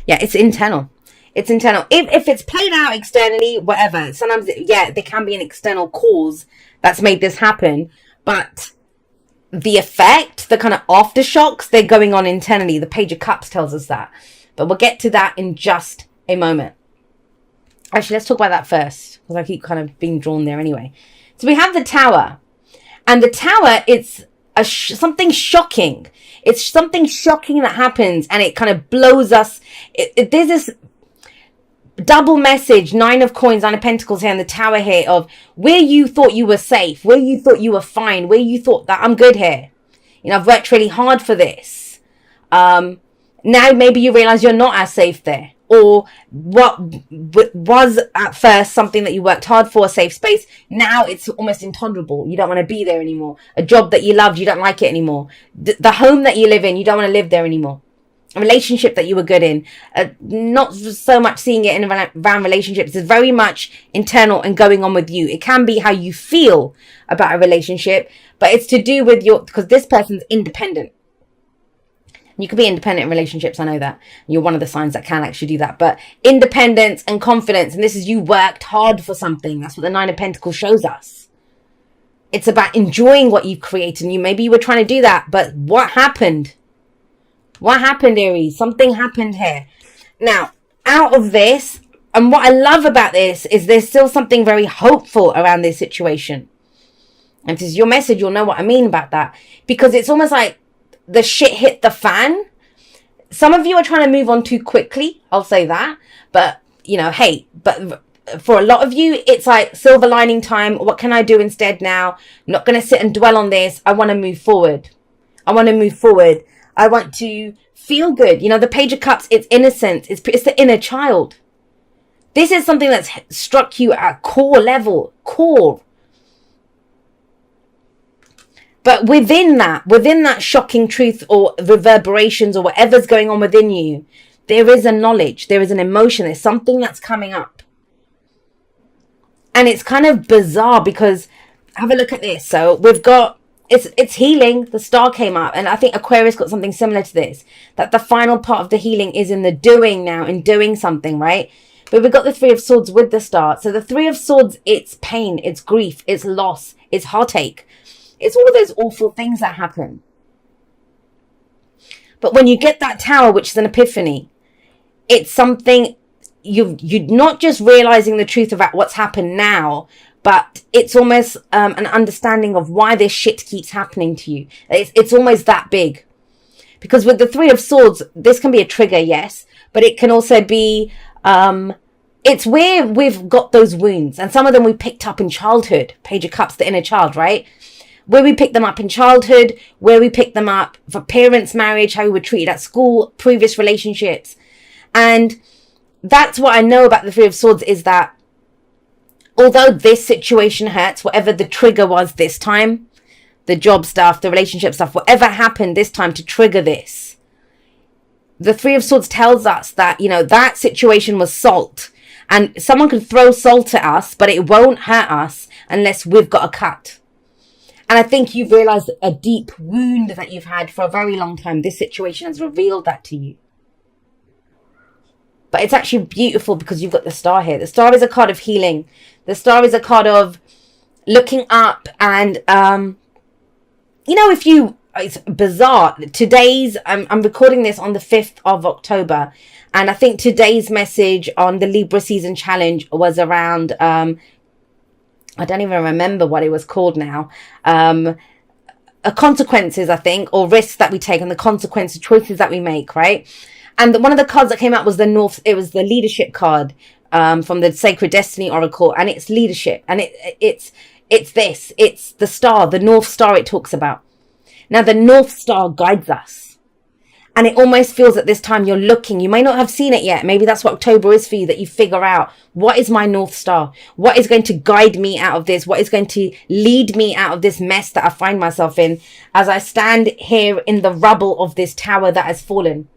Yeah, it's internal. It's internal. If it's played out externally, whatever. Sometimes, yeah, there can be an external cause that's made this happen, but the effect, the kind of aftershocks, they're going on internally. The Page of Cups tells us that, but we'll get to that in just a moment. Actually, let's talk about that first, because I keep kind of being drawn there anyway. So we have the Tower, and the Tower, it's something shocking. It's something shocking that happens, and it kind of blows us. There's this double message, 9 of Coins, 9 of Pentacles here, and the Tower here, of where you thought you were safe, where you thought you were fine, where you thought that I'm good here. You know, I've worked really hard for this. Now maybe you realize you're not as safe there. Or what was at first something that you worked hard for, a safe space, now it's almost intolerable. You don't want to be there anymore. A job that you loved, you don't like it anymore. The home that you live in, you don't want to live there anymore. A relationship that you were good in, not so much seeing it in around relationships. It's very much internal and going on with you. It can be how you feel about a relationship, but it's to do with because this person's independent. You can be independent in relationships, I know that. You're one of the signs that can actually do that. But independence and confidence, and this is you worked hard for something. That's what the 9 of Pentacles shows us. It's about enjoying what you've created. And maybe you were trying to do that, but what happened? What happened, Aries? Something happened here. Now, out of this, and what I love about this is there's still something very hopeful around this situation. And if this is your message, you'll know what I mean about that. Because it's almost like the shit hit the fan. Some of you are trying to move on too quickly. I'll say that. But, you know, hey, but for a lot of you, it's like silver lining time. What can I do instead now? I'm not going to sit and dwell on this. I want to move forward. I want to move forward. I want to feel good. You know, the Page of Cups, it's innocence. It's the inner child. This is something that's struck you at core level. Core. But within that shocking truth or reverberations or whatever's going on within you, there is a knowledge. There is an emotion. There's something that's coming up. And it's kind of bizarre because, have a look at this. So we've got, it's healing. The star came up, and I think Aquarius got something similar to this, that the final part of the healing is in the doing now, in doing something, right? But we've got the 3 of Swords with the star. So the 3 of Swords, it's pain, it's grief, it's loss, it's heartache. It's all of those awful things that happen. But when you get that Tower, which is an epiphany, it's something you're not just realizing the truth about what's happened now, but it's almost an understanding of why this shit keeps happening to you. It's almost that big. Because with the 3 of Swords, this can be a trigger, yes, but it can also be, it's where we've got those wounds. And some of them we picked up in childhood. Page of Cups, the inner child, right? Where we picked them up in childhood, where we picked them up for parents' marriage, how we were treated at school, previous relationships. And that's what I know about the 3 of Swords, is that although this situation hurts, whatever the trigger was this time, the job stuff, the relationship stuff, whatever happened this time to trigger this, the 3 of Swords tells us that, you know, that situation was salt. And someone can throw salt at us, but it won't hurt us unless we've got a cut. And I think you've realized a deep wound that you've had for a very long time. This situation has revealed that to you. But it's actually beautiful because you've got the star here. The star is a card of healing. The star is a card of looking up and, you know, it's bizarre. I'm recording this on the 5th of October. And I think today's message on the Libra Season Challenge was around, I don't even remember what it was called now. Consequences, I think, or risks that we take and the consequences, choices that we make, right? And one of the cards that came out was the leadership card from the Sacred Destiny Oracle, and it's leadership. And it's the star, the North Star it talks about. Now, the North Star guides us. And it almost feels at this time you're looking. You may not have seen it yet. Maybe that's what October is for you, that you figure out, what is my North Star? What is going to guide me out of this? What is going to lead me out of this mess that I find myself in as I stand here in the rubble of this tower that has fallen?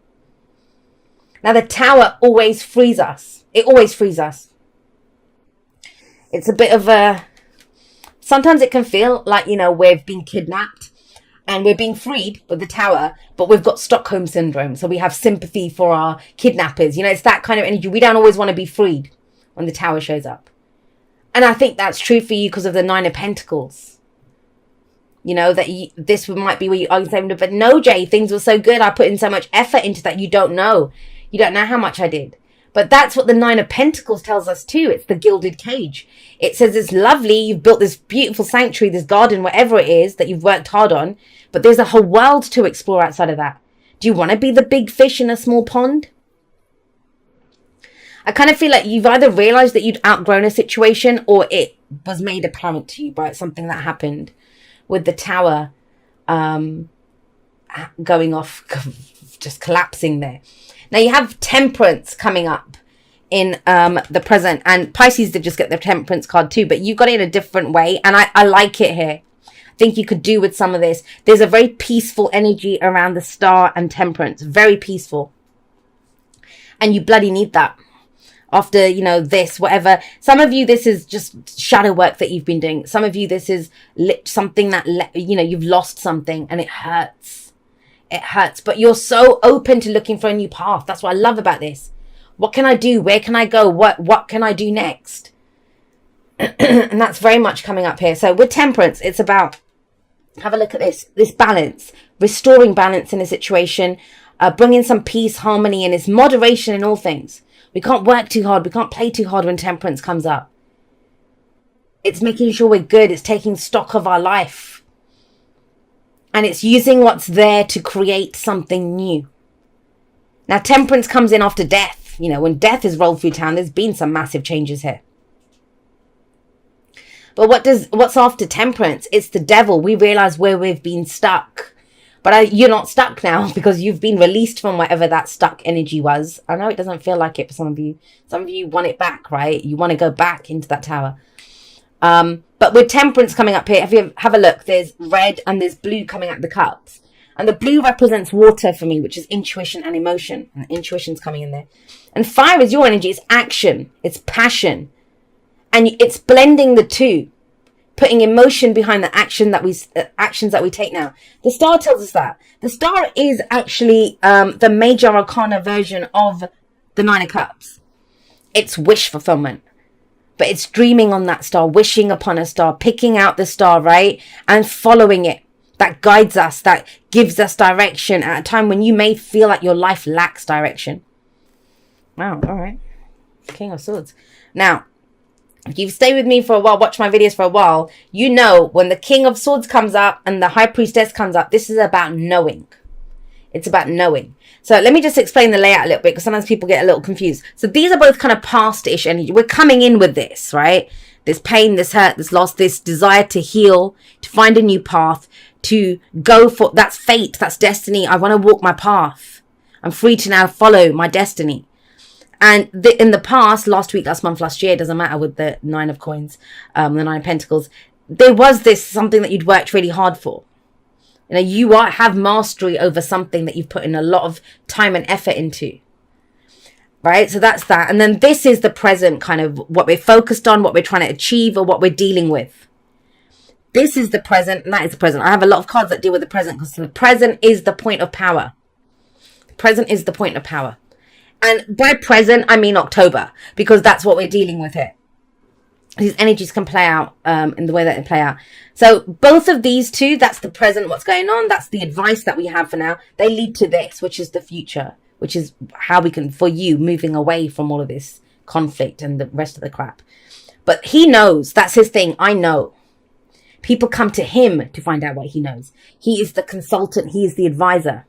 Now, the tower always frees us. It always frees us. It's a bit of a... Sometimes it can feel like, you know, we've been kidnapped. and we're being freed with the Tower, but we've got Stockholm syndrome. So we have sympathy for our kidnappers. You know, it's that kind of energy. We don't always want to be freed when the Tower shows up. And I think that's true for you because of the Nine of Pentacles. You know, that this might be where you are saying, but no, Jay, things were so good. I put in so much effort into that. You don't know. You don't know how much I did. But that's what the Nine of Pentacles tells us too. It's the gilded cage. It says it's lovely. You've built this beautiful sanctuary, this garden, whatever it is that you've worked hard on. But there's a whole world to explore outside of that. Do you want to be the big fish in a small pond? I kind of feel like you've either realized that you'd outgrown a situation or it was made apparent to you by something that happened with the Tower going off, just collapsing there. Now you have Temperance coming up in the present, and Pisces did just get the Temperance card too, but you got it in a different way, and I like it here. I think you could do with some of this. There's a very peaceful energy around the Star and Temperance, very peaceful, and you bloody need that. After, you know, this, whatever. Some of you, this is just shadow work that you've been doing. Some of you, this is something that, you know, you've lost something and it hurts. It hurts. But you're so open to looking for a new path. That's what I love about this. What can I do? Where can I go? What can I do next? And that's very much coming up here. So with Temperance, it's about, have a look at this balance. Restoring balance in a situation. Bringing some peace, harmony, and it's moderation in all things. We can't work too hard. We can't play too hard when Temperance comes up. It's making sure we're good. It's taking stock of our life. And it's using what's there to create something new. Now, Temperance comes in after death. You know, when death is rolled through town, there's been some massive changes here. But what's after Temperance? It's the devil. We realize where we've been stuck. But you're not stuck now because you've been released from whatever that stuck energy was. I know it doesn't feel like it for some of you. Some of you want it back, right? You want to go back into that Tower. But with Temperance coming up here, have a look. There's red and there's blue coming out the cups. And the blue represents water for me, which is intuition and emotion. And intuition's coming in there. And fire is your energy. It's action. It's passion. And it's blending the two. Putting emotion behind the actions that we take now. The Star tells us that. The Star is actually the major arcana version of the Nine of Cups. It's wish fulfillment. But it's dreaming on that star, wishing upon a star, picking out the star, right? And following it. That guides us, that gives us direction at a time when you may feel like your life lacks direction. Wow, all right. King of Swords. Now, if you've stayed with me for a while, watch my videos for a while, you know when the King of Swords comes up and the High Priestess comes up, this is about knowing. It's about knowing. So let me just explain the layout a little bit because sometimes people get a little confused. So these are both kind of past-ish energy. We're coming in with this, right? This pain, this hurt, this loss, this desire to heal, to find a new path, to go for, that's fate, that's destiny. I want to walk my path. I'm free to now follow my destiny. And in the past, last week, last month, last year, doesn't matter with the Nine of Coins, the Nine of Pentacles, there was this something that you'd worked really hard for. You know, you have mastery over something that you've put in a lot of time and effort into. Right? So that's that. And then this is the present, kind of what we're focused on, what we're trying to achieve, or what we're dealing with. This is the present, and that is the present. I have a lot of cards that deal with the present because the present is the point of power. The present is the point of power. And by present, I mean October, because that's what we're dealing with here. These energies can play out in the way that they play out. So both of these two, that's the present, what's going on. That's the advice that we have for now. They lead to this, which is the future, which is how we can, for you, moving away from all of this conflict and the rest of the crap. But he knows. That's his thing. I know. People come to him to find out what he knows. He is the consultant. He is the advisor.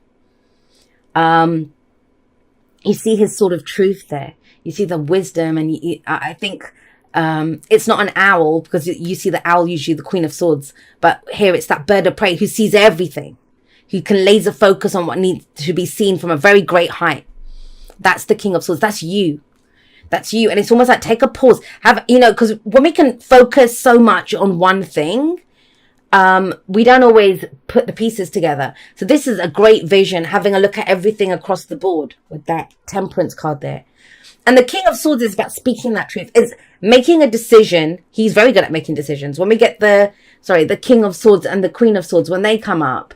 You see his sort of truth there. You see the wisdom, and I think it's not an owl, because you see the owl, usually the Queen of Swords, but here it's that bird of prey who sees everything, who can laser focus on what needs to be seen from a very great height. That's the King of Swords. That's you. That's you. And it's almost like take a pause. Because when we can focus so much on one thing, we don't always put the pieces together. So this is a great vision, having a look at everything across the board with that Temperance card there. And the King of Swords is about speaking that truth. It's making a decision. He's very good at making decisions. When we get the King of Swords and the Queen of Swords, when they come up,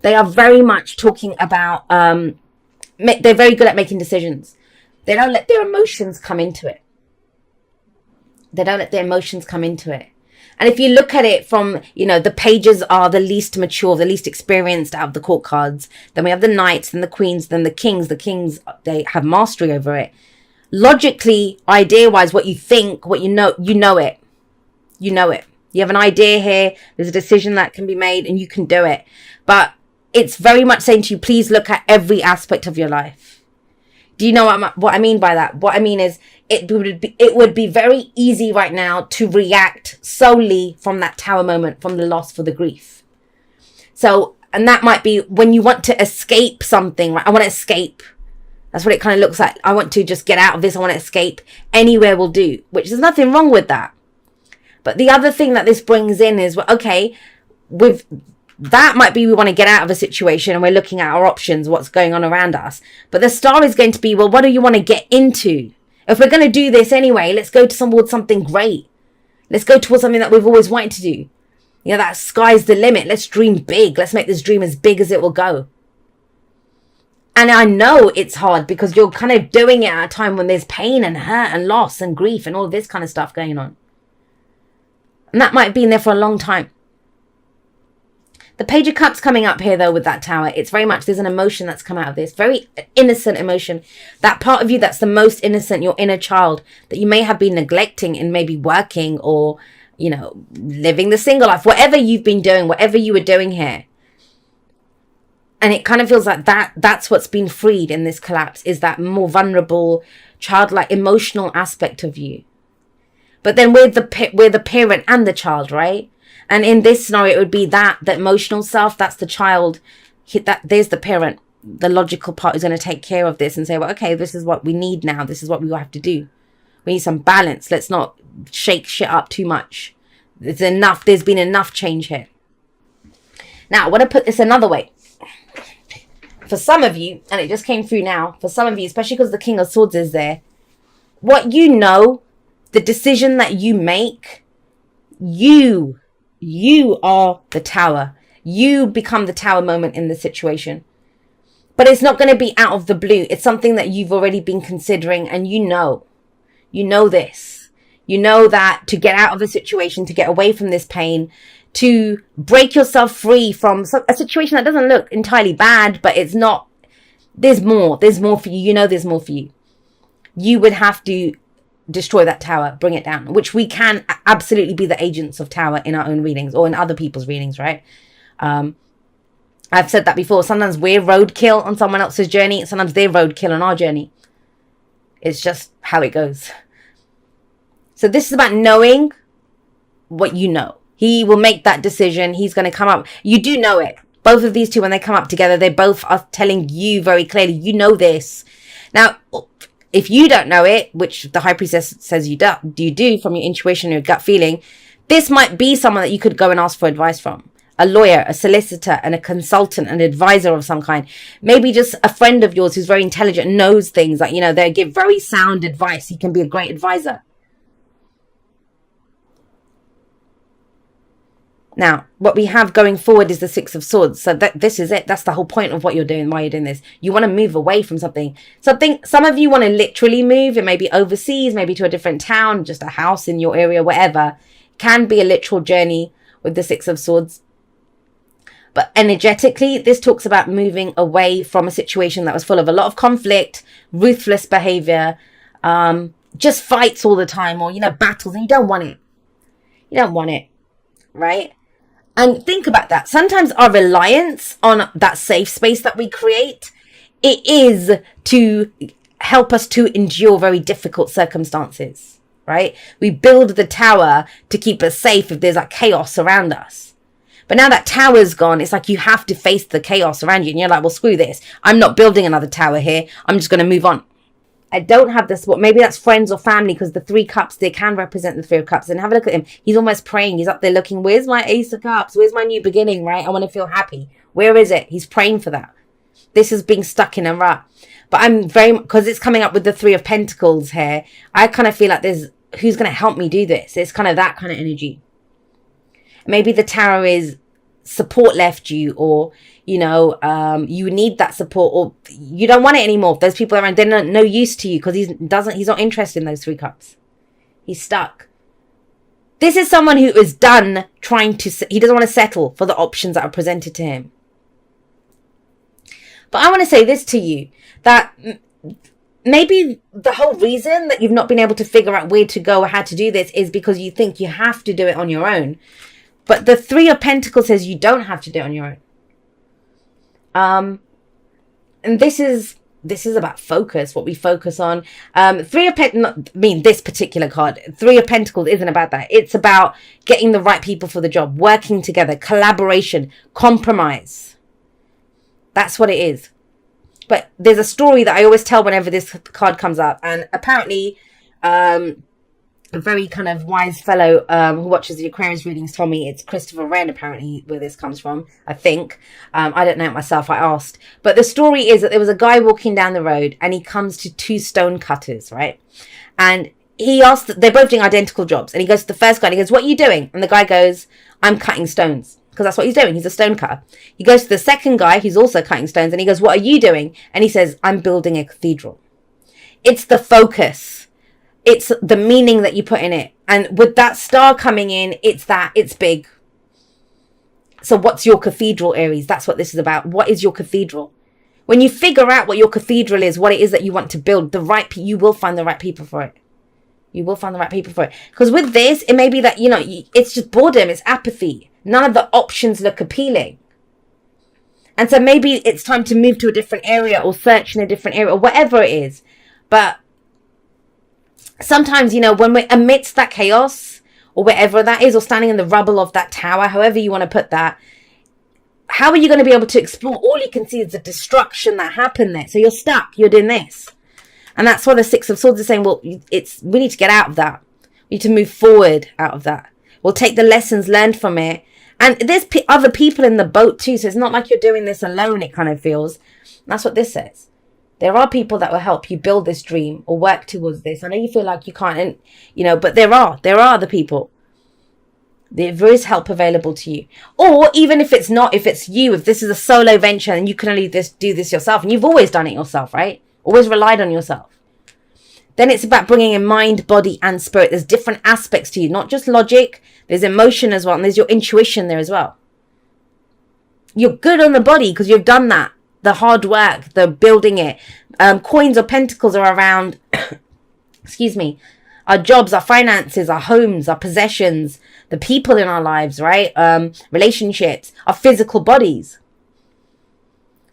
They are very much talking about, they're very good at making decisions. They don't let their emotions come into it. They don't let their emotions come into it. And if you look at it from, the pages are the least mature, the least experienced out of the court cards. Then we have the knights, then the queens, then the kings. The kings, they have mastery over it. Logically, idea-wise, what you think, what you know it. You know it. You have an idea here. There's a decision that can be made and you can do it. But it's very much saying to you, please look at every aspect of your life. Do you know what I mean by that? What I mean is it would be very easy right now to react solely from that tower moment, from the loss, for the grief. So, and that might be when you want to escape something, right? I want to escape. That's what it kind of looks like. I want to just get out of this. I want to escape. Anywhere will do, which there's nothing wrong with that. But the other thing that this brings in is, okay, with that might be we want to get out of a situation and we're looking at our options, what's going on around us. But the star is going to be, well, what do you want to get into? If we're going to do this anyway, let's go towards something great. Let's go towards something that we've always wanted to do. That sky's the limit. Let's dream big. Let's make this dream as big as it will go. And I know it's hard because you're kind of doing it at a time when there's pain and hurt and loss and grief and all this kind of stuff going on. And that might have been there for a long time. The Page of Cups coming up here, though, with that tower, it's very much, there's an emotion that's come out of this. Very innocent emotion. That part of you that's the most innocent, your inner child, that you may have been neglecting in maybe working or, living the single life. Whatever you've been doing, whatever you were doing here. And it kind of feels like that's what's been freed in this collapse, is that more vulnerable, childlike, emotional aspect of you. But then we're the parent and the child, right? And in this scenario, it would be that emotional self, that's the child. There's the parent, the logical part who's going to take care of this and say, well, okay, this is what we need now. This is what we have to do. We need some balance. Let's not shake shit up too much. There's enough. There's been enough change here. Now, I want to put this another way. For some of you, and it just came through now, for some of you, especially because the King of Swords is there, what you know, the decision that you make, you are the tower. You become the tower moment in the situation. But it's not going to be out of the blue. It's something that you've already been considering, and you know this. You know that to get out of a situation, to get away from this pain, to break yourself free from a situation that doesn't look entirely bad, but it's not. There's more for you. There's more for you. You would have to destroy that tower, bring it down, which we can absolutely be the agents of tower in our own readings or in other people's readings, right? I've said that before. Sometimes we're roadkill on someone else's journey. Sometimes they're roadkill on our journey. It's just how it goes. So this is about knowing what you know. He will make that decision. He's going to come up. You do know it. Both of these two, when they come up together, they both are telling you very clearly, you know this. Now, if you don't know it, which the High Priestess says you do from your intuition, your gut feeling, this might be someone that you could go and ask for advice from. A lawyer, a solicitor, and a consultant, an advisor of some kind. Maybe just a friend of yours who's very intelligent, knows things, like, they give very sound advice. He can be a great advisor. Now, what we have going forward is the Six of Swords. So this is it. That's the whole point of what you're doing, why you're doing this. You want to move away from something. Some of you want to literally move. It may be overseas, maybe to a different town, just a house in your area, whatever. It can be a literal journey with the Six of Swords. But energetically, this talks about moving away from a situation that was full of a lot of conflict, ruthless behavior, just fights all the time, or, battles, and you don't want it. You don't want it, right? And think about that. Sometimes our reliance on that safe space that we create, it is to help us to endure very difficult circumstances, right? We build the tower to keep us safe if there's like chaos around us. But now that tower's gone, it's like you have to face the chaos around you. And you're like, well, screw this. I'm not building another tower here. I'm just going to move on. I don't have this, but maybe that's friends or family, because the 3 cups, they can represent the 3 of cups. And have a look at him. He's almost praying. He's up there looking, where's my Ace of Cups? Where's my new beginning, right? I want to feel happy. Where is it? He's praying for that. This is being stuck in a rut. But I'm because it's coming up with the 3 of Pentacles here. I kind of feel like who's going to help me do this? It's kind of that kind of energy. Maybe the tower is support left you, or you know, you need that support, or you don't want it anymore. If those people around, they're no use to you because he's not interested in those 3 cups. He's stuck. This is someone who is done trying to, he doesn't want to settle for the options that are presented to him. But I want to say this to you, that maybe the whole reason that you've not been able to figure out where to go or how to do this is because you think you have to do it on your own. But the 3 of Pentacles says you don't have to do it on your own. And this is about focus, what we focus on. 3 of Pentacles, I mean, this particular card, 3 of Pentacles isn't about that. It's about getting the right people for the job, working together, collaboration, compromise. That's what it is. But there's a story that I always tell whenever this card comes up. And apparently, a very kind of wise fellow who watches the Aquarius readings told me it's Christopher Wren, apparently, where this comes from, I think. I don't know it myself, I asked. But the story is that there was a guy walking down the road and he comes to 2 stone cutters, right? And he asked, they're both doing identical jobs. And he goes to the first guy and he goes, "What are you doing?" And the guy goes, "I'm cutting stones." Because that's what he's doing. He's a stone cutter. He goes to the second guy who's also cutting stones and he goes, "What are you doing?" And he says, "I'm building a cathedral." It's the focus. It's the meaning that you put in it. And with that star coming in, it's big. So what's your cathedral, Aries? That's what this is about. What is your cathedral? When you figure out what your cathedral is, what it is that you want to build, you will find the right people for it. You will find the right people for it. Because with this, it may be that, it's just boredom. It's apathy. None of the options look appealing. And so maybe it's time to move to a different area or search in a different area or whatever it is. But sometimes, when we're amidst that chaos or wherever that is, or standing in the rubble of that tower, however you want to put that, how are you going to be able to explore? All you can see is the destruction that happened there. So you're stuck. You're doing this. And that's why the 6 of Swords is saying, well, we need to get out of that. We need to move forward out of that. We'll take the lessons learned from it. And there's other people in the boat too. So it's not like you're doing this alone, it kind of feels. And that's what this says. There are people that will help you build this dream or work towards this. I know you feel like you can't, but there are other people. There is help available to you. Or even if it's not, if it's you, if this is a solo venture and you can only do this yourself, and you've always done it yourself, right? Always relied on yourself. Then it's about bringing in mind, body, and spirit. There's different aspects to you, not just logic. There's emotion as well, and there's your intuition there as well. You're good on the body because you've done that. The hard work, the building it. Coins or pentacles are around, excuse me, our jobs, our finances, our homes, our possessions, the people in our lives, right? Relationships, our physical bodies.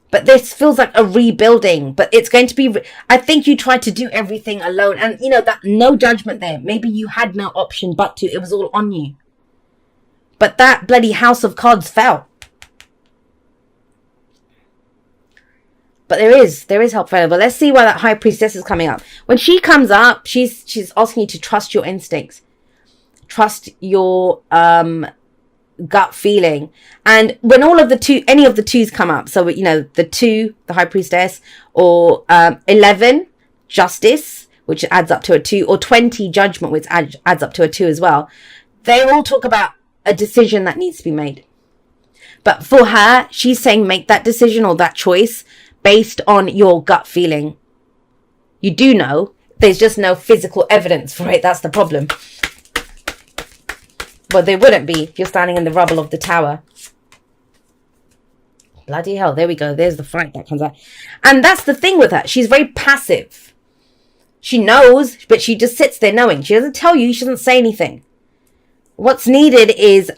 But this feels like a rebuilding, but it's going to be, I think you tried to do everything alone. And that no judgment there. Maybe you had no option but to, it was all on you. But that bloody House of Cards fell. But there is help available. Let's see why that High Priestess is coming up. When she comes up, she's asking you to trust your instincts. Trust your, gut feeling. And when any of the 2s come up, so the 2, the High Priestess, or 11, Justice, which adds up to a 2, or 20, Judgment, which adds up to a 2 as well, they all talk about a decision that needs to be made. But for her, she's saying make that decision or that choice based on your gut feeling. You do know, there's just no physical evidence for it. That's the problem. Well, there wouldn't be if you're standing in the rubble of the tower. Bloody hell, there we go. There's the fight that comes out. And that's the thing with her. She's very passive. She knows, but she just sits there knowing. She doesn't tell you. She doesn't say anything. What's needed is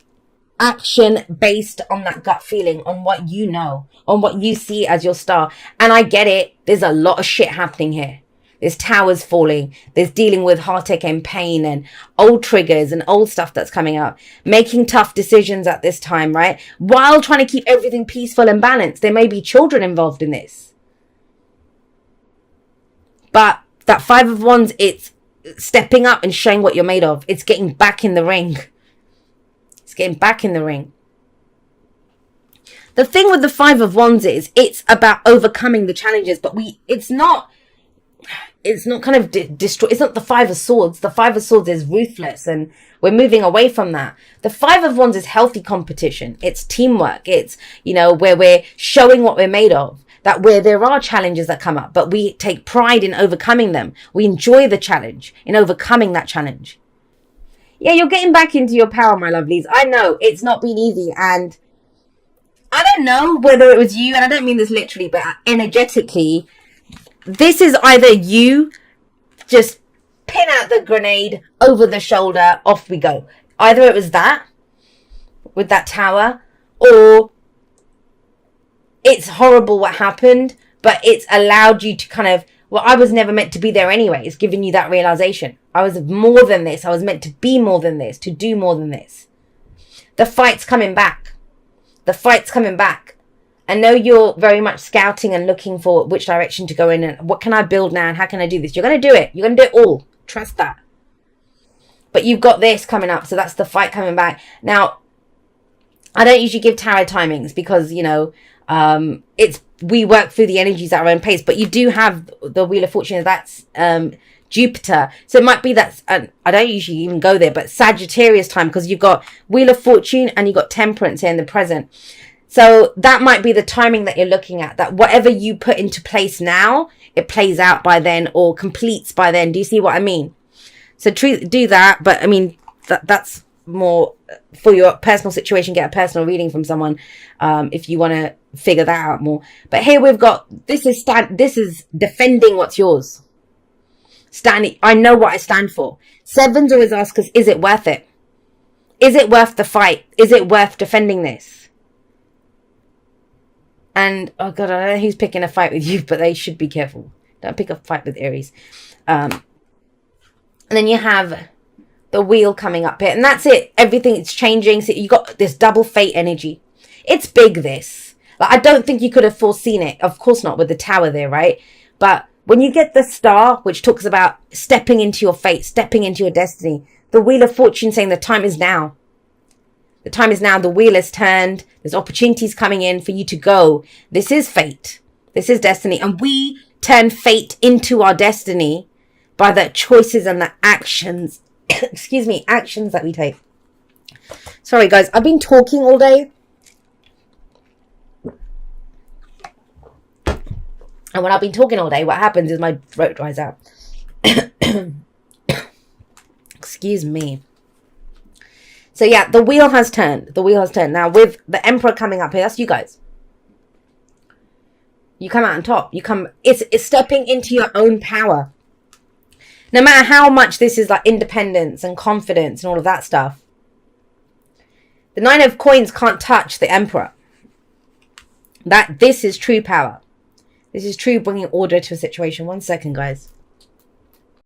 action based on that gut feeling, on what you know, on what you see as your star. And I get it. There's a lot of shit happening here. There's towers falling. There's dealing with heartache and pain and old triggers and old stuff that's coming up. Making tough decisions at this time, right? While trying to keep everything peaceful and balanced. There may be children involved in this. But that 5 of Wands, it's stepping up and showing what you're made of. It's getting back in the ring. It's getting back in the ring. The thing with the 5 of Wands is it's about overcoming the challenges. But it's not it's not kind of destroy. It's not the Five of Swords. The Five of Swords is ruthless, and we're moving away from that. The Five of Wands is healthy competition. It's teamwork. It's, you know, where we're showing what we're made of. That where there are challenges that come up, but we take pride in overcoming them. We enjoy the challenge, in overcoming that challenge. Yeah, you're getting back into your power, my lovelies. I know it's not been easy, and I don't know whether it was you, and I don't mean this literally, but energetically, this is either you just pin out the grenade over the shoulder, off we go. Either it was that with that tower, or it's horrible what happened, but it's allowed you to kind of, well, I was never meant to be there anyway. It's giving you that realization. I was more than this. I was meant to be more than this, to do more than this. The fight's coming back. The fight's coming back. I know you're very much scouting and looking for which direction to go in and what can I build now and how can I do this. You're going to do it. You're going to do it all. Trust that. But you've got this coming up. So that's the fight coming back. Now, I don't usually give tarot timings because, you know, we work through the energies at our own pace, but you do have the Wheel of Fortune. That's Jupiter. So it might be that, I don't usually even go there, but Sagittarius time, because you've got Wheel of Fortune and you've got Temperance here in the present. So that might be the timing that you're looking at, that whatever you put into place now, it plays out by then or completes by then. Do you see what I mean? So do that. But I mean, that's more for your personal situation. Get a personal reading from someone if you want to figure that out more. But here we've got, this is defending what's yours. Standing, I know what I stand for. Sevens always ask us, is it worth it? Is it worth the fight? Is it worth defending this? And, oh God, I don't know who's picking a fight with you, but they should be careful. Don't pick a fight with Aries. And then you have the wheel coming up here. And that's it. Everything is changing. So you got this double fate energy. It's big, this. Like, I don't think you could have foreseen it. Of course not with the tower there, right? But when you get the star, which talks about stepping into your fate, stepping into your destiny, the Wheel of Fortune saying the time is now. The time is now. The wheel is turned. There's opportunities coming in for you to go. This is fate. This is destiny. And we turn fate into our destiny by the choices and the actions, excuse me, actions that we take. Sorry, guys. I've been talking all day. And when I've been talking all day, what happens is my throat dries out. Excuse me. So yeah, the wheel has turned. The wheel has turned. Now with the Emperor coming up here, that's you guys. You come out on top. It's stepping into your own power. No matter how much this is like independence and confidence and all of that stuff. The Nine of Coins can't touch the Emperor. This is true power. This is true bringing order to a situation. 1 second, guys.